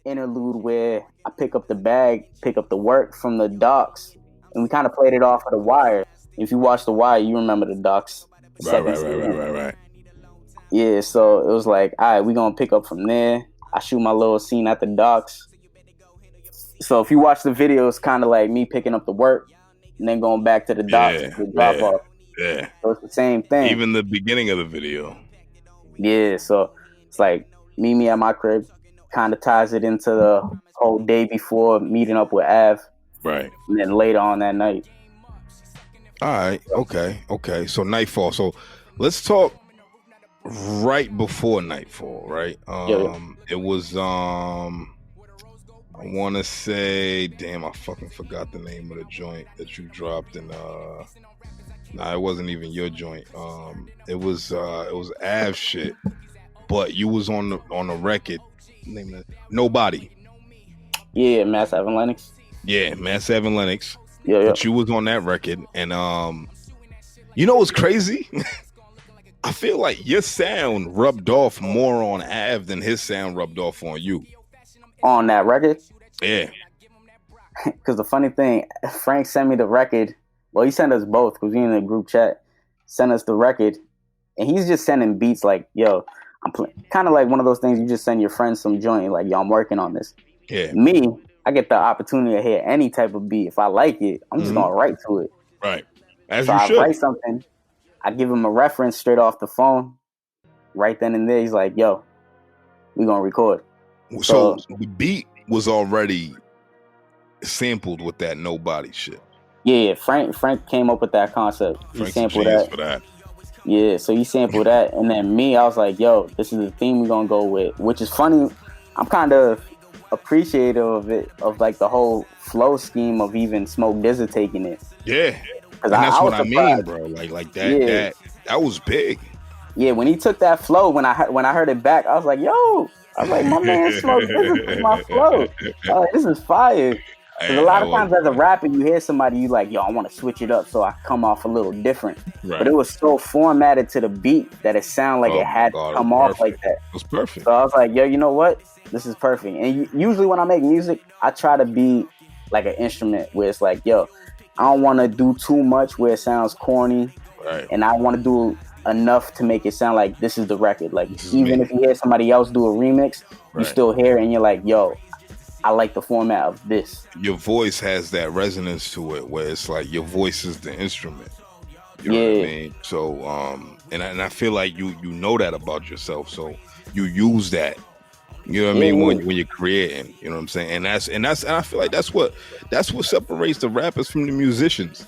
interlude where I pick up the work from the docks, and we kind of played it off of The Wire. If you watch The Wire, you remember the docks. Right. Yeah, so it was like, all right, we're going to pick up from there. I shoot my little scene at the docks. So if you watch the video, it's kind of like me picking up the work and then going back to the docks to drop off. Yeah. So it's the same thing. Even the beginning of the video. Yeah, so it's like meet me at my crib, kind of ties it into the whole day before meeting up with Av. Right. And then later on that night. All right. Okay. So Nightfall. So let's talk right before Nightfall, right? It was I want to say, damn, I fucking forgot the name of the joint that you dropped, and nah, it wasn't even your joint. It was Av shit, but you was on the record. Name of it, Nobody. Yeah, Mass Evan Lennox. Yeah, Mass Evan Lennox. Yeah. But you was on that record, and you know what's crazy? I feel like your sound rubbed off more on Av than his sound rubbed off on you. On that record? Yeah. Because the funny thing, Frank sent me the record. Well, he sent us both because we in a group chat. Sent us the record, and he's just sending beats like, yo, I'm kind of like one of those things you just send your friends some joint, like, yo, I'm working on this. Yeah. Me, I get the opportunity to hear any type of beat. If I like it, I'm just going to write to it. Right. As so you I should. write something. I give him a reference straight off the phone. Right then and there, he's like, yo, we going to record. So the beat was already sampled with that Nobody shit. Yeah. Frank came up with that concept. He sampled that. For that. Yeah, so he sampled that. And then me, I was like, yo, this is the theme we're going to go with. Which is funny. I'm kind of appreciative of it, of like the whole flow scheme of even Smoke DZA taking it. Yeah. And that's what I mean, bro. Like that was big. Yeah, when he took that flow, when I heard it back, I was like, yo, my man Smoke DZA is my flow. This is fire. Because a lot of times as a rapper, you hear somebody, you like, yo, I want to switch it up so I come off a little different. Right. But it was so formatted to the beat that it sounded like it had to come off like that. It was perfect. So I was like, yo, you know what? This is perfect. And usually when I make music, I try to be like an instrument where it's like, yo, I don't want to do too much where it sounds corny. Right. And I want to do enough to make it sound like this is the record. Like, even if you hear somebody else do a remix, you still hear it and you're like, yo, I like the format of this. Your voice has that resonance to it where it's like your voice is the instrument. You know what I mean? So, and I feel like you know that about yourself. So you use that. You know what I mean? When you're creating, you know what I'm saying? And I feel like that's what separates the rappers from the musicians.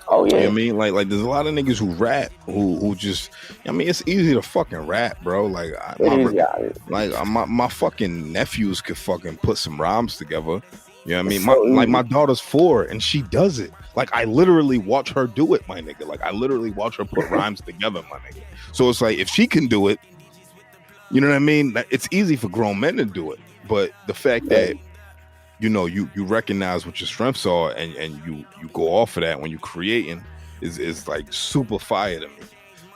Oh yeah. You know what I mean? Like there's a lot of niggas who rap who just, I mean, it's easy to fucking rap, bro. Like my fucking nephews could fucking put some rhymes together. You know what I mean? My daughter's 4 and she does it. Like I literally watch her do it, my nigga. Like I literally watch her put rhymes together, my nigga. So it's like if she can do it, you know what I mean? It's easy for grown men to do it. But the fact that you know, you recognize what your strengths are and you go off of that when you're creating is like super fire to me.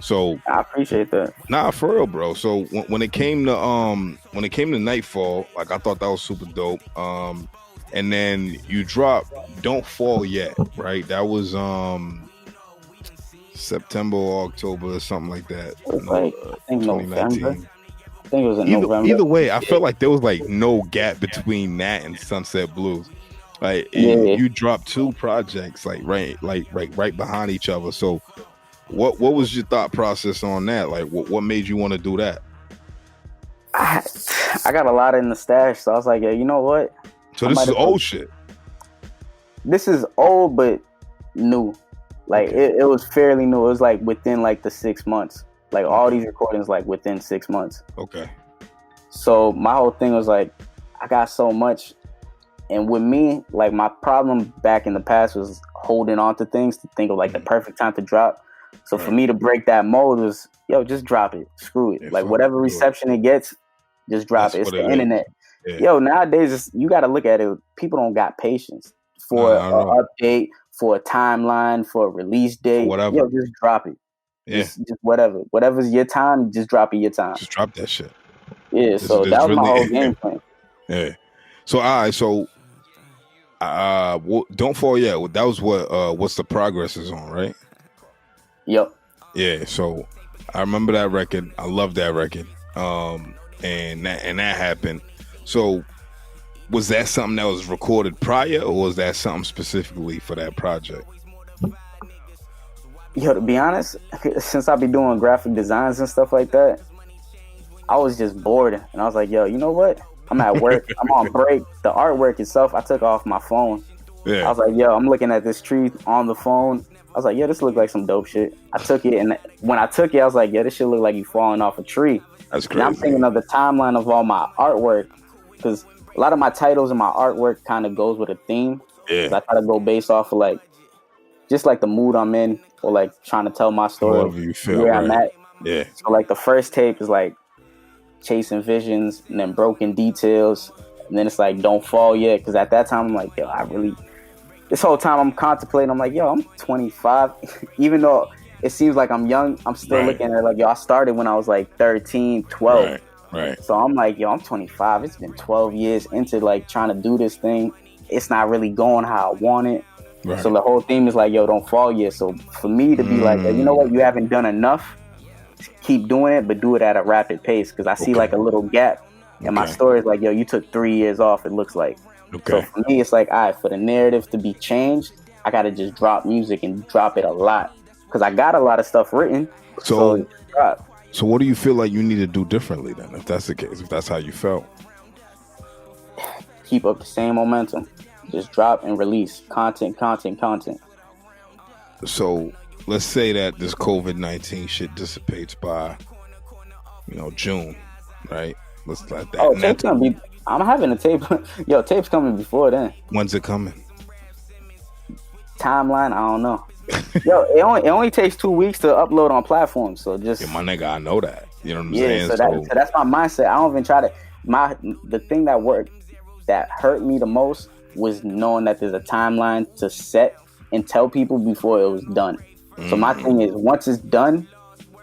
So I appreciate that. Nah, for real, bro. So when it came to Nightfall, like I thought that was super dope. And then you dropped Don't Fall Yet, right? That was September or October or something like that. It was I think 2019. November. I think it was in November. Either way, I felt like there was like no gap between that and Sunset Blues. Like you dropped 2 projects like right behind each other. So what was your thought process on that? Like what made you want to do that? I got a lot in the stash, so I was like, yeah, you know what? So this is old shit. This is old but new. Like it was fairly new. It was like within like the 6 months. Like all these recordings, like within 6 months. Okay. So my whole thing was like, I got so much, and with me, like my problem back in the past was holding on to things to think of like the perfect time to drop. So for me to break that mold was, yo, just drop it, screw it. Like whatever reception it gets, just drop it. It's the internet. Yeah. Yo, nowadays you got to look at it. People don't got patience for an update, for a timeline, for a release date. Whatever. Yo, just drop it. Yeah. Just whatever. Whatever's your time, just drop it your time. Just drop that shit. Yeah, so that was my whole game plan. Yeah. So all right. So Don't Fall Yet. That was what's the progress is on, right? Yep. Yeah. So I remember that record. I love that record. And that happened. So was that something that was recorded prior, or was that something specifically for that project? Yo, to be honest, since I be doing graphic designs and stuff like that, I was just bored, and I was like, yo, you know what? I'm at work. I'm on break. The artwork itself, I took off my phone. Yeah. I was like, yo, I'm looking at this tree on the phone. I was like, yeah, this look like some dope shit. I took it, and when I took it, I was like, yeah, this shit look like you falling off a tree. That's crazy. And I'm thinking of the timeline of all my artwork, because a lot of my titles and my artwork kind of goes with a theme. Yeah. I try to go based off of like, just like the mood I'm in, or like trying to tell my story, you feel, where right. I'm at. Yeah. So like the first tape is like Chasing Visions, and then Broken Details, and then it's like Don't Fall Yet, because at that time I'm like, yo, this whole time I'm contemplating, I'm like, yo, I'm 25. Even though it seems like I'm young, I'm still looking at it like, yo, I started when I was like 13, 12. Right. So I'm like, yo, I'm 25. It's been 12 years into like trying to do this thing. It's not really going how I want it. Right. So the whole theme is like, yo, don't fall yet. So for me to be like, you know what, you haven't done enough, keep doing it, but do it at a rapid pace. Because I see like a little gap. And my story is like, yo, you took 3 years off, it looks like. So for me, it's like, all right, for the narrative to be changed, I got to just drop music and drop it a lot. Because I got a lot of stuff written. So what do you feel like you need to do differently then, if that's the case, if that's how you felt? Keep up the same momentum. Just drop and release content. So let's say that this COVID-19 shit dissipates by, June, right? Let's let that. Oh, tape's gonna be. I'm having a tape. Yo, tape's coming before then. When's it coming? Timeline, I don't know. Yo, it only takes 2 weeks to upload on platforms. So just my nigga, I know that. You know what I'm saying? So that's my mindset. I don't even try to. The thing that hurt me the most was knowing that there's a timeline to set and tell people before it was done. So my thing is, once it's done,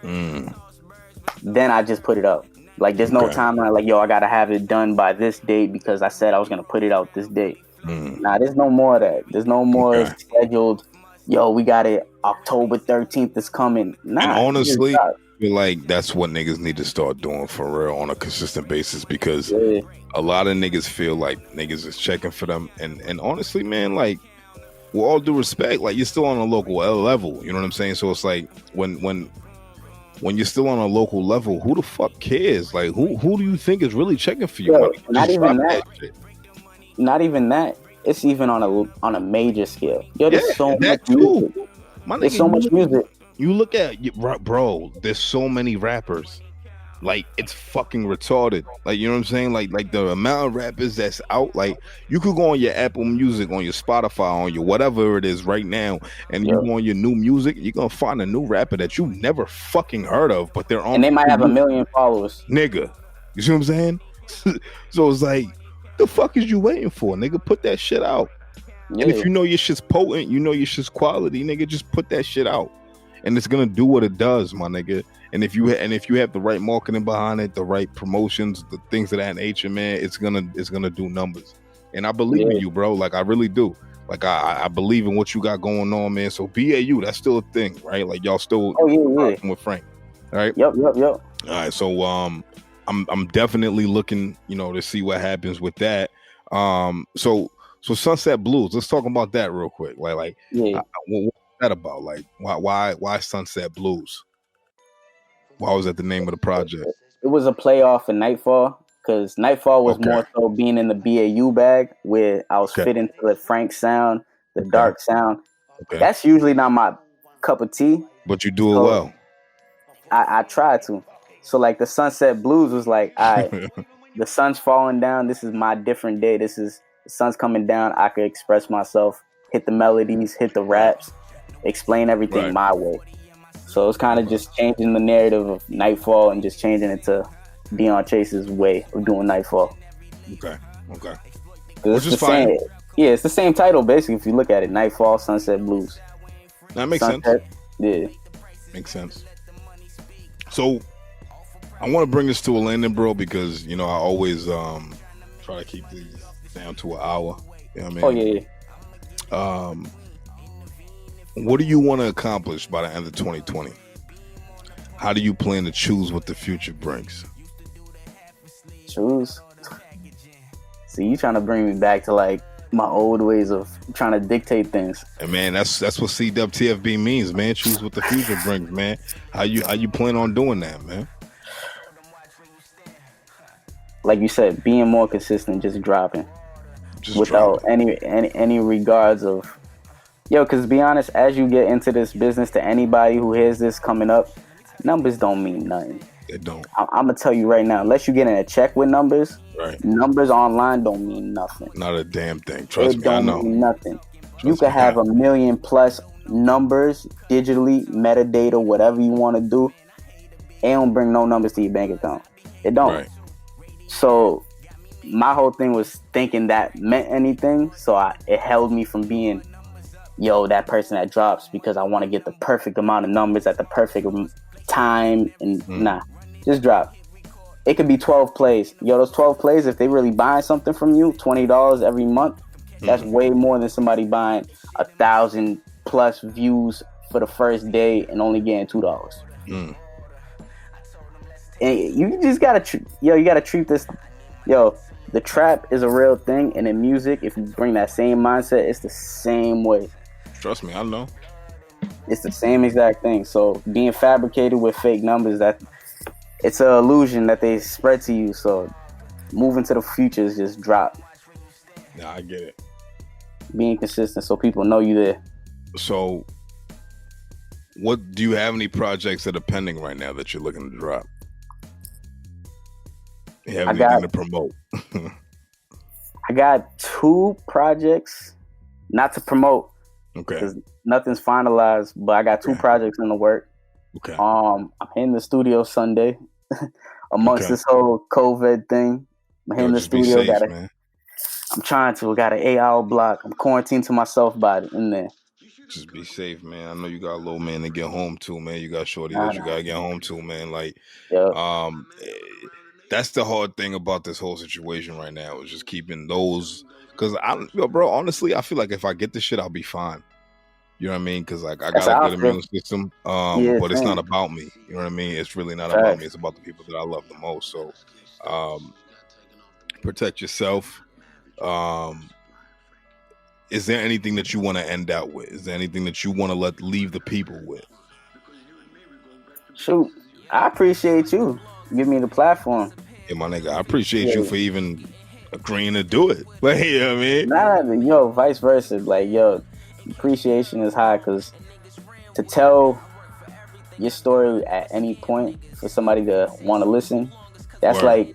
then I just put it up. Like there's no timeline. Like, yo, I gotta have it done by this date because I said I was gonna put it out this date. Nah, there's no more of that. There's no more scheduled. Yo, we got it. October 13th is coming. Nah, and honestly, I feel like that's what niggas need to start doing for real on a consistent basis, because a lot of niggas feel like niggas is checking for them. And honestly, man, like, with all due respect, like, you're still on a local level. You know what I'm saying? So it's like when you're still on a local level, who the fuck cares? Like, who do you think is really checking for you? Yo, not even that. Not even that. It's even on a major scale. Yo, there's so much music. There's so much music. You look at, bro, there's so many rappers. Like, it's fucking retarded. Like, you know what I'm saying? Like the amount of rappers that's out. Like, you could go on your Apple Music, on your Spotify, on your whatever it is right now, and you go on your new music, you're gonna find a new rapper that you never fucking heard of, but they're on. And they might have 1 million followers. Nigga. You see what I'm saying? So it's like, the fuck is you waiting for, nigga? Put that shit out. And if you know your shit's potent, you know your shit's quality, nigga, just put that shit out. And it's gonna do what it does, my nigga. And if you have the right marketing behind it, the right promotions, the things of that nature, man, it's gonna do numbers. And I believe in you, bro. Like, I really do. Like, I believe in what you got going on, man. So BAU, that's still a thing, right? Like, y'all still working with Frank, right? Yep. All right, so I'm definitely looking, to see what happens with that. So Sunset Blues, let's talk about that real quick. What's that about? Like, why Sunset Blues? Why was that the name of the project? It was a playoff in Nightfall, because Nightfall was more so being in the BAU bag, where I was fitting to the Frank sound, the dark sound. That's usually not my cup of tea. But you do it well. I try to. So like the Sunset Blues was like, all right, the sun's falling down. This is my different day. The sun's coming down. I could express myself, hit the melodies, hit the raps, explain everything my way. So it's kind of just changing the narrative of Nightfall and just changing it to Deon Chase's way of doing Nightfall. Okay. It's the same. Yeah, it's the same title basically if you look at it. Nightfall, Sunset Blues. That makes sense. Yeah. Makes sense. So I want to bring this to a landing, bro, because I always Try to keep these down to an hour. You know what I mean? Oh, yeah. What do you want to accomplish by the end of 2020? How do you plan to choose what the future brings? Choose? See, you trying to bring me back to like my old ways of trying to dictate things. And man, that's what CWTFB means, man. Choose what the future brings, man. How you plan on doing that, man? Like you said, being more consistent, just dropping. Without any regards of, because to be honest, as you get into this business, to anybody who hears this coming up, numbers don't mean nothing. They don't. I'm gonna tell you right now, unless you get in a check with numbers, right, numbers online don't mean nothing. Not a damn thing. Trust me, I know. It don't mean nothing. You could have 1 million plus numbers digitally, metadata, whatever you want to do. It don't bring no numbers to your bank account. It don't. Right. So my whole thing was thinking that meant anything. So it held me from being, that person that drops, because I want to get the perfect amount of numbers at the perfect time. And nah, just drop. It could be 12 plays. Those 12 plays, if they really buying something from you, $20 every month, that's way more than somebody buying 1,000 plus views for the first day and only getting $2. And you just gotta, you gotta treat this, the trap is a real thing, and in music, if you bring that same mindset, it's the same way. Trust me, I know. It's the same exact thing. So being fabricated with fake numbers, that it's an illusion that they spread to you. So moving to the future is just drop. Nah, I get it. Being consistent so people know you there. So what do you have any projects that are pending right now that you're looking to drop? You have anything to promote? I got 2 projects, not to promote. Okay. Because nothing's finalized, but I got 2 projects in the work. Okay. I'm in the studio Sunday amongst this whole COVID thing. I'm in the studio. Man. I'm trying to. I got an 8-hour block. I'm quarantined to myself in there. Just be safe, man. I know you got a little man to get home to, man. You got shorty that you gotta get home to, man. Like, that's the hard thing about this whole situation right now, is just keeping those. Because bro, honestly, I feel like if I get this shit, I'll be fine. You know what I mean? Because like I got a good immune system, but it's not about me. You know what I mean? It's really not about me. It's about the people that I love the most. So, protect yourself. Is there anything that you want to end out with? Is there anything that you want to leave the people with? Shoot, I appreciate you. Give me the platform. Yeah, my nigga, I appreciate you for even agreeing to do it. Like, you know what I mean? Vice versa. Like, appreciation is high, because to tell your story at any point for somebody to want to listen, that's like,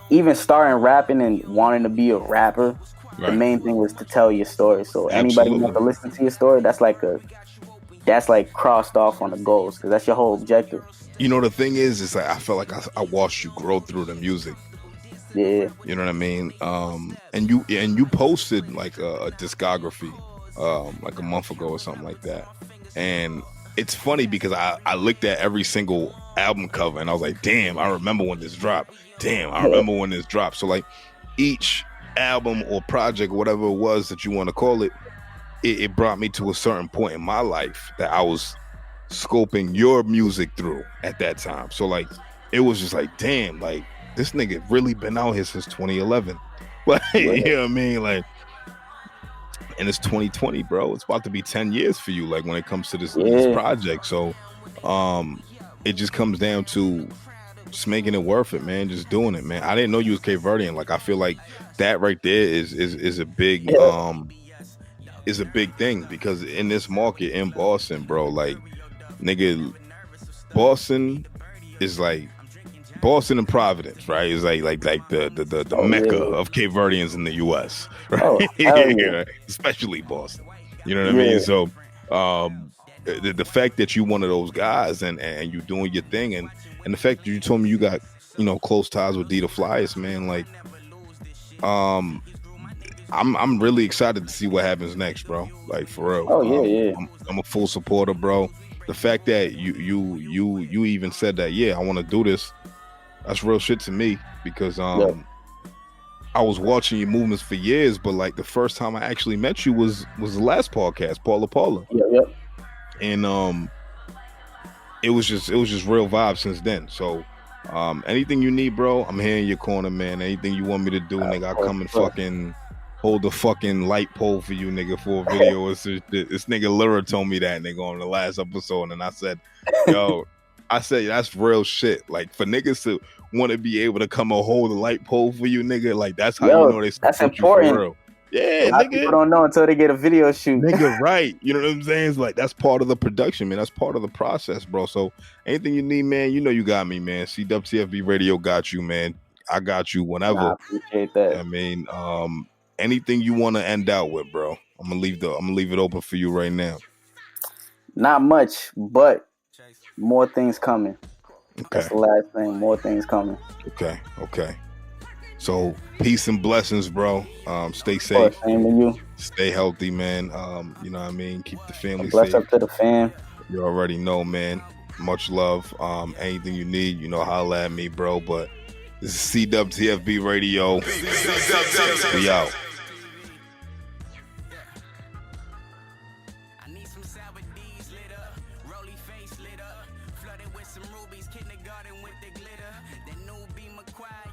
even starting rapping and wanting to be a rapper, the main thing was to tell your story. So anybody who wants to listen to your story, that's like crossed off on the goals, because that's your whole objective. You know, the thing is like I felt like I watched you grow through the music. Yeah. You know what I mean? And you posted like a discography like a month ago or something like that. And it's funny because I looked at every single album cover and I was like, damn, I remember when this dropped. Damn, I remember when this dropped. So like each album or project, whatever it was that you want to call it, it brought me to a certain point in my life that I was scoping your music through at that time. So like it was just like, damn, like this nigga really been out here since 2011. Like, you know what I mean? Like, and it's 2020, bro. It's about to be 10 years for you, like when it comes to this project. So it just comes down to just making it worth it, man. Just doing it, man. I didn't know you was Cape Verdean. Like I feel like that right there is a big is a big thing, because in this market in Boston, bro, like nigga, Boston is like Boston and Providence, right? It's like the mecca of Cape Verdeans in the US, right? Especially Boston. You know what I mean? So the fact that you one of those guys and you doing your thing, and the fact that you told me you got, close ties with D the Flyers, man, like I'm really excited to see what happens next, bro. Like for real. I'm a full supporter, bro. The fact that you even said that, I want to do this, that's real shit to me, because I was watching your movements for years, but like the first time I actually met you was the last podcast, Paula. Yep. And it was just real vibe since then. So anything you need, bro, I'm here in your corner, man. Anything you want me to do, nigga, I'll come and fucking hold the fucking light pole for you, nigga, for a video. This nigga Lyra told me that, nigga, on the last episode, and I said, yo, that's real shit. Like, for niggas to want to be able to come and hold the light pole for you, nigga, like, that's how you know they support that's important. You for real. Yeah, nigga. People don't know until they get a video shoot. Nigga, right. You know what I'm saying? It's like, that's part of the production, man. That's part of the process, bro. So anything you need, man, you know you got me, man. CWTFB Radio got you, man. I got you whenever. I appreciate that. I mean, anything you want to end out with, bro. I'm gonna leave it open for you right now. Not much, but more things coming. Okay. That's the last thing. More things coming. Okay. So peace and blessings, bro. Stay safe. Same to you. Stay healthy, man. You know what I mean? Keep the family bless safe. Up to the fam. You already know, man. Much love. Anything you need, you know, holla at me, bro. But this is CWTFB Radio. We out. Kindergarten with the glitter, that new Beamer quiet.